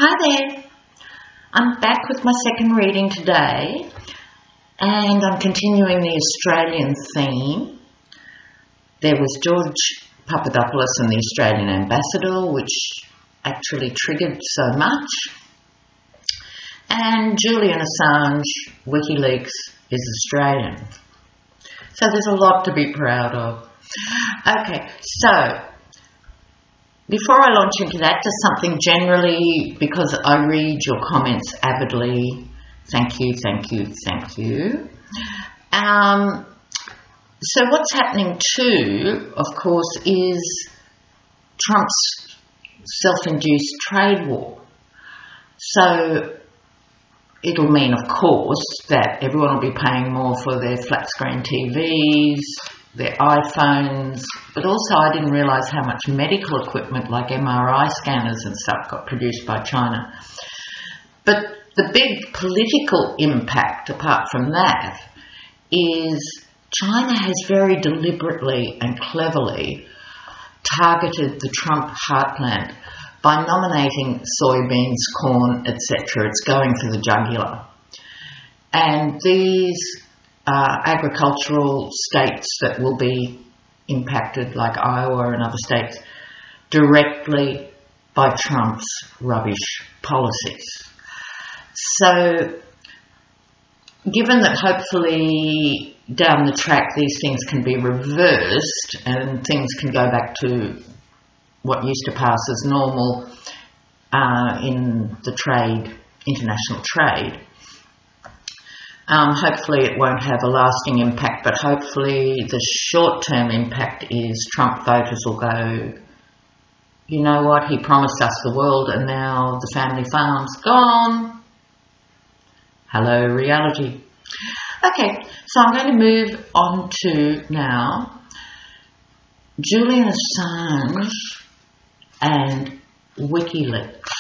Hi there, I'm back with my second reading today and I'm continuing the Australian theme. There was George Papadopoulos and the Australian ambassador, which actually triggered so much, and Julian Assange, Wikileaks, is Australian. So there's a lot to be proud of. Okay, so before I launch into that, just something generally, because I read your comments avidly. Thank you, thank you, thank you. So what's happening too, of course, is Trump's self-induced trade war. So it'll mean, of course, that everyone will be paying more for their flat-screen TVs, their iPhones, but also I didn't realise how much medical equipment like MRI scanners and stuff got produced by China. But the big political impact, apart from that, is China has very deliberately and cleverly targeted the Trump heartland by nominating soybeans, corn, etc. It's going for the jugular. And these agricultural states that will be impacted, like Iowa and other states, directly by Trump's rubbish policies. So, given that hopefully down the track these things can be reversed and things can go back to what used to pass as normal in the trade, international trade, hopefully it won't have a lasting impact, but hopefully the short-term impact is Trump voters will go, you know what, he promised us the world and now the family farm's gone. Hello, reality. Okay, so I'm going to move on to now Julian Assange and Wikileaks.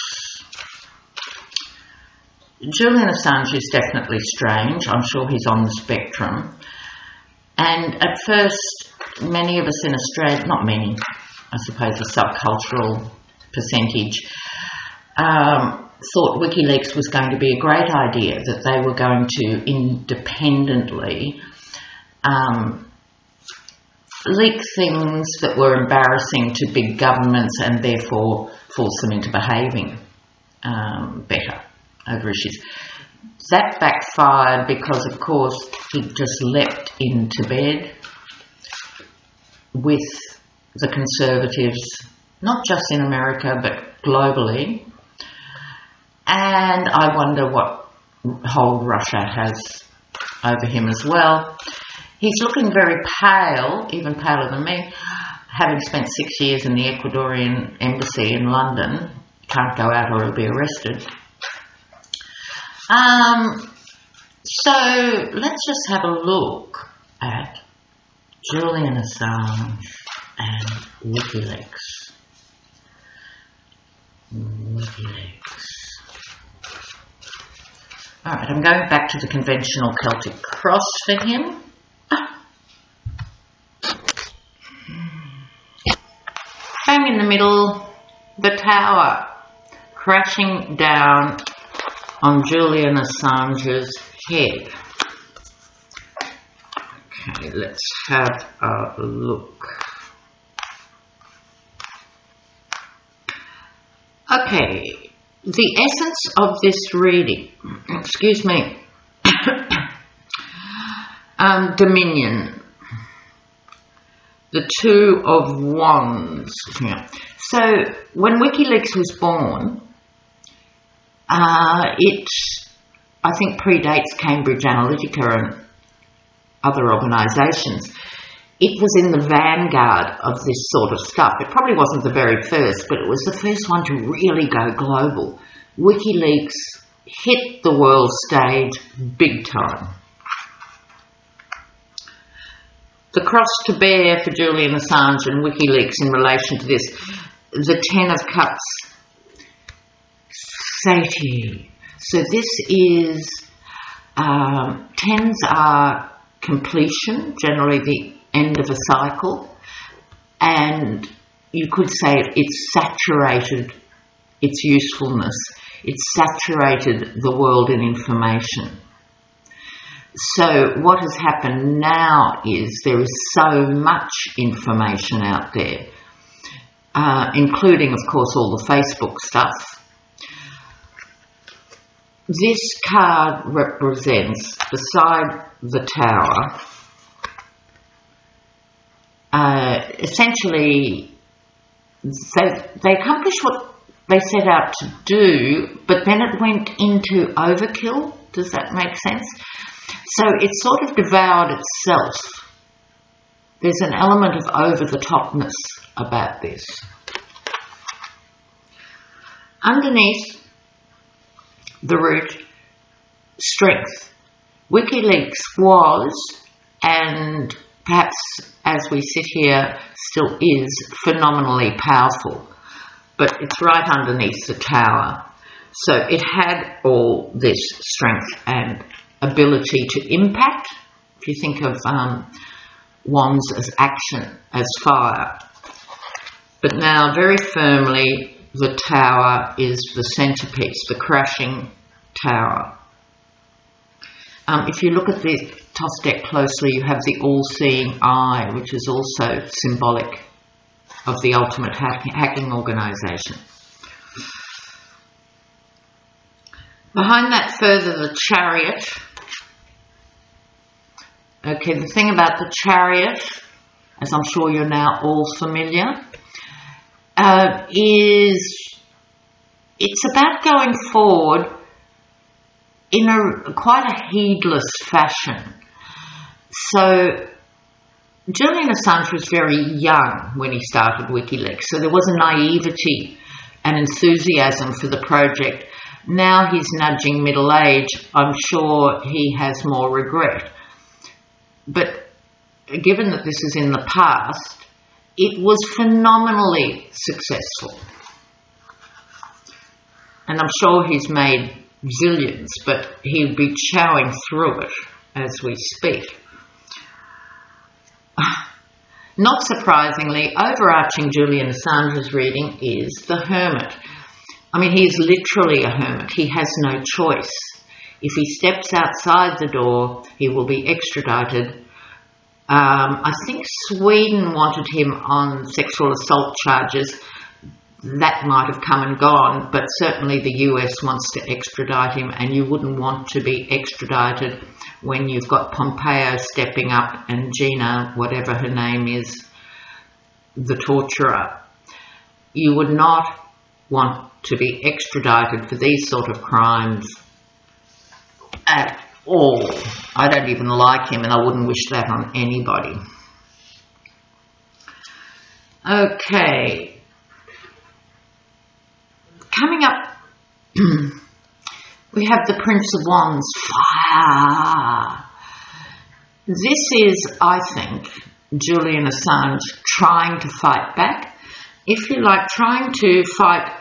Julian Assange is definitely strange. I'm sure he's on the spectrum. And at first, many of us in Australia, not many, I suppose a subcultural percentage, thought Wikileaks was going to be a great idea, that they were going to independently leak things that were embarrassing to big governments and therefore force them into behaving better over issues. That backfired because, of course, he just leapt into bed with the Conservatives, not just in America, but globally. And I wonder what hold Russia has over him as well. He's looking very pale, even paler than me, having spent 6 years in the Ecuadorian embassy in London. Can't go out or he'll be arrested. So let's just have a look at Julian Assange and Wikileaks. Alright, I'm going back to the conventional Celtic cross for him. Bang in the middle, the tower crashing down on Julian Assange's head. Okay, let's have a look. Okay, the essence of this reading, excuse me, Dominion, the Two of Wands. Yeah. So when Wikileaks was born, it, I think, predates Cambridge Analytica and other organisations. It was in the vanguard of this sort of stuff. It probably wasn't the very first, but it was the first one to really go global. Wikileaks hit the world stage big time. The cross to bear for Julian Assange and Wikileaks in relation to this, the Ten of Cups, satiety. So this is, tens are completion, generally the end of a cycle, and you could say it's saturated its usefulness. It's saturated the world in information. So what has happened now is there is so much information out there, including, of course, all the Facebook stuff. This card represents, beside the Tower, essentially they accomplished what they set out to do, but then it went into overkill. Does that make sense? So it sort of devoured itself. There's an element of over-the-topness about this. Underneath the root, strength. Wikileaks was, and perhaps as we sit here still is, phenomenally powerful. But it's right underneath the Tower. So it had all this strength and ability to impact. If you think of wands as action, as fire. But now very firmly the Tower is the centrepiece, the crashing Tower. If you look at the toss deck closely, you have the all-seeing eye, which is also symbolic of the ultimate hacking organisation. Behind that further, the Chariot. Okay, the thing about the Chariot, as I'm sure you're now all familiar, is it's about going forward in quite a heedless fashion. So Julian Assange was very young when he started Wikileaks, so there was a naivety and enthusiasm for the project. Now he's nudging middle age. I'm sure he has more regret. But given that this is in the past, it was phenomenally successful. And I'm sure he's made zillions, but he'll be chowing through it as we speak. Not surprisingly, overarching Julian Assange's reading is the Hermit. I mean, he is literally a hermit. He has no choice. If he steps outside the door, he will be extradited. I think Sweden wanted him on sexual assault charges. That might have come and gone, but certainly the US wants to extradite him, and you wouldn't want to be extradited when you've got Pompeo stepping up and Gina, whatever her name is, the torturer. You would not want to be extradited for these sort of crimes at all. I don't even like him, and I wouldn't wish that on anybody. Okay. Coming up, we have the Prince of Wands, fire. This is, I think, Julian Assange trying to fight back. If you like, trying to fight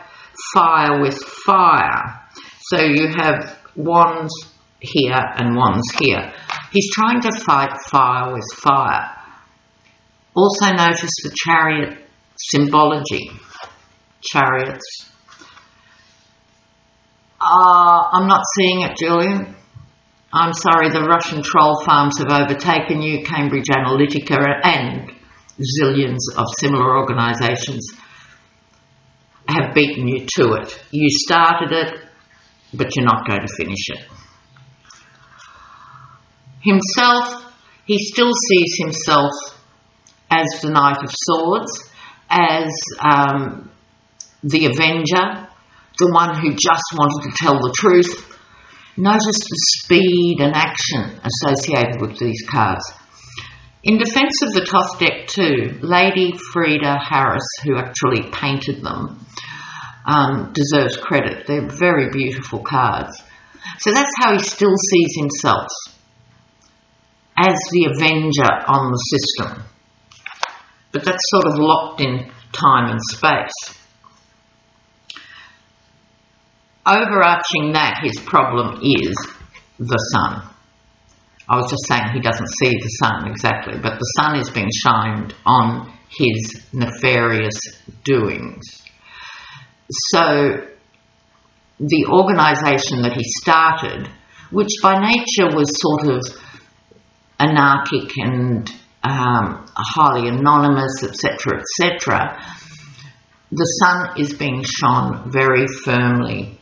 fire with fire. So you have wands here and wands here. He's trying to fight fire with fire. Also notice the chariot symbology. Chariots. I'm not seeing it, Julian. I'm sorry, the Russian troll farms have overtaken you. Cambridge Analytica and zillions of similar organisations have beaten you to it. You started it, but you're not going to finish it. Himself, he still sees himself as the Knight of Swords, as the Avenger, the one who just wanted to tell the truth. Notice the speed and action associated with these cards. In defence of the toss deck too, Lady Frida Harris, who actually painted them, deserves credit. They're very beautiful cards. So that's how he still sees himself, as the Avenger on the system. But that's sort of locked in time and space. Overarching that, his problem is the sun. I was just saying he doesn't see the sun exactly, but the sun is being shined on his nefarious doings. So the organisation that he started, which by nature was sort of anarchic and highly anonymous, etc., etc., the sun is being shone very firmly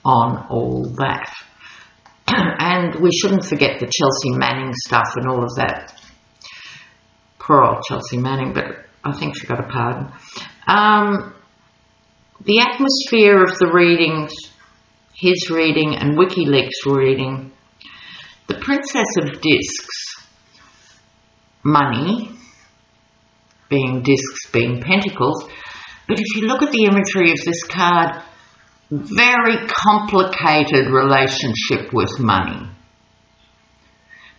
on all that. And we shouldn't forget the Chelsea Manning stuff and all of that. Poor old Chelsea Manning, but I think she got a pardon. The atmosphere of the readings, his reading and Wikileaks reading, the Princess of Discs, money, being discs, being pentacles. But if you look at the imagery of this card, very complicated relationship with money.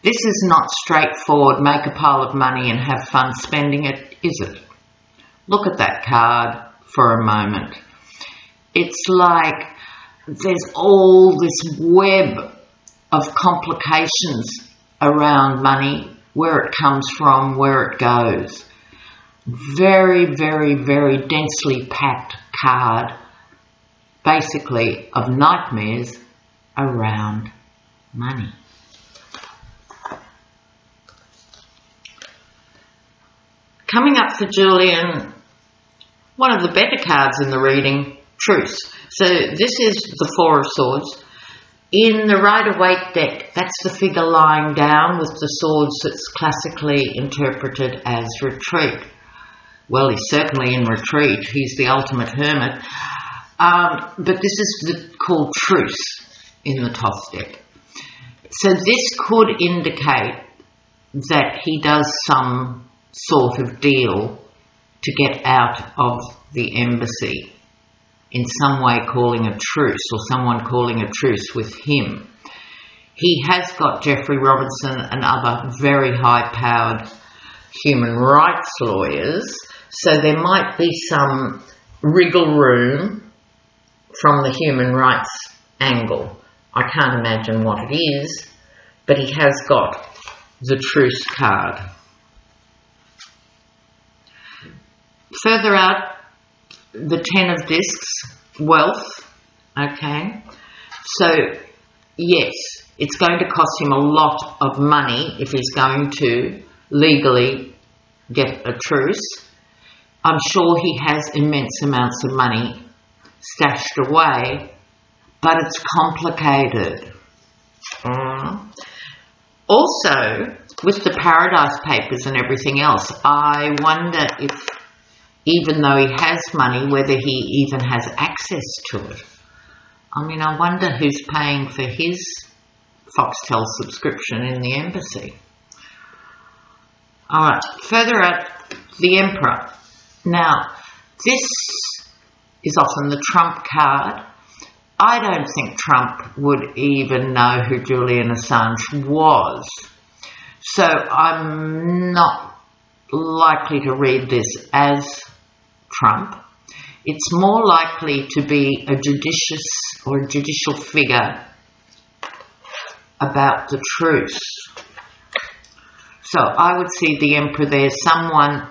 This is not straightforward, make a pile of money and have fun spending it, is it? Look at that card for a moment. It's like there's all this web of complications around money, where it comes from, where it goes. Very, very, very densely packed card, basically of nightmares around money. Coming up for Julian, one of the better cards in the reading, Truce. So this is the Four of Swords. In the Rider-Waite deck, that's the figure lying down with the swords that's classically interpreted as retreat. Well, he's certainly in retreat. He's the ultimate hermit. But this is called Truce in the Thoth deck. So this could indicate that he does some sort of deal to get out of the embassy, in some way calling a truce, or someone calling a truce with him. He has got Jeffrey Robinson and other very high-powered human rights lawyers, so there might be some wriggle room from the human rights angle. I can't imagine what it is, but he has got the truce card. Further out, the Ten of Discs, wealth, okay. So, yes, it's going to cost him a lot of money if he's going to legally get a truce. I'm sure he has immense amounts of money stashed away, but it's complicated. Also, with the Paradise Papers and everything else, I wonder if, even though he has money, whether he even has access to it. I mean, I wonder who's paying for his Foxtel subscription in the embassy. Alright, further out, the Emperor. Now, this is often the Trump card. I don't think Trump would even know who Julian Assange was. So I'm not likely to read this as Trump. It's more likely to be a judicial figure about the truce. So I would see the Emperor there, someone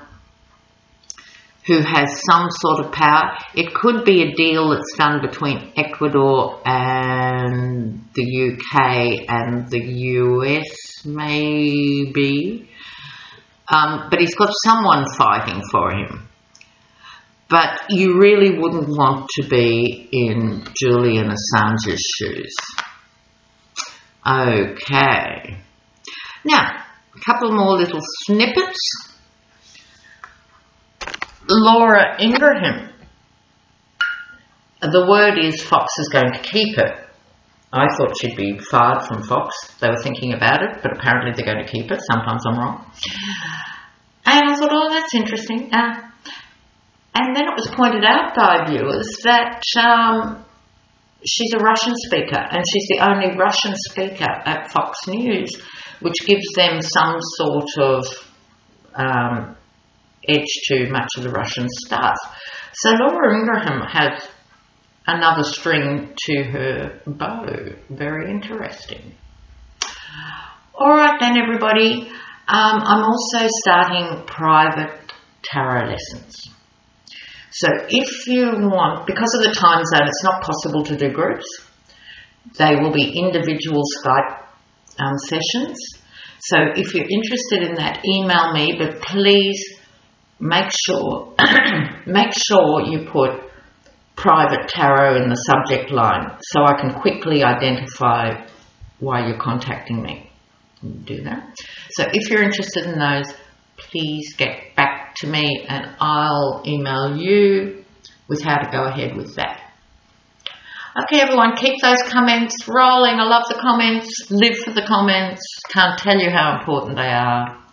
who has some sort of power. It could be a deal that's done between Ecuador and the UK and the US, maybe. But he's got someone fighting for him. But you really wouldn't want to be in Julian Assange's shoes. Okay. Now, a couple more little snippets. Laura Ingraham. The word is Fox is going to keep her. I thought she'd be fired from Fox. They were thinking about it, but apparently they're going to keep her. Sometimes I'm wrong. And I thought, oh, that's interesting. And then it was pointed out by viewers that she's a Russian speaker, and she's the only Russian speaker at Fox News, which gives them some sort of edge to much of the Russian staff. So Laura Ingraham has another string to her bow. Very interesting. All right then, everybody. I'm also starting private tarot lessons. So if you want, because of the time zone, it's not possible to do groups. They will be individual Skype sessions. So if you're interested in that, email me, but please make sure you put private tarot in the subject line so I can quickly identify why you're contacting me. Do that. So if you're interested in those, please get back to me and I'll email you with how to go ahead with that. Okay, everyone, keep those comments rolling. I love the comments. Live for the comments. Can't tell you how important they are.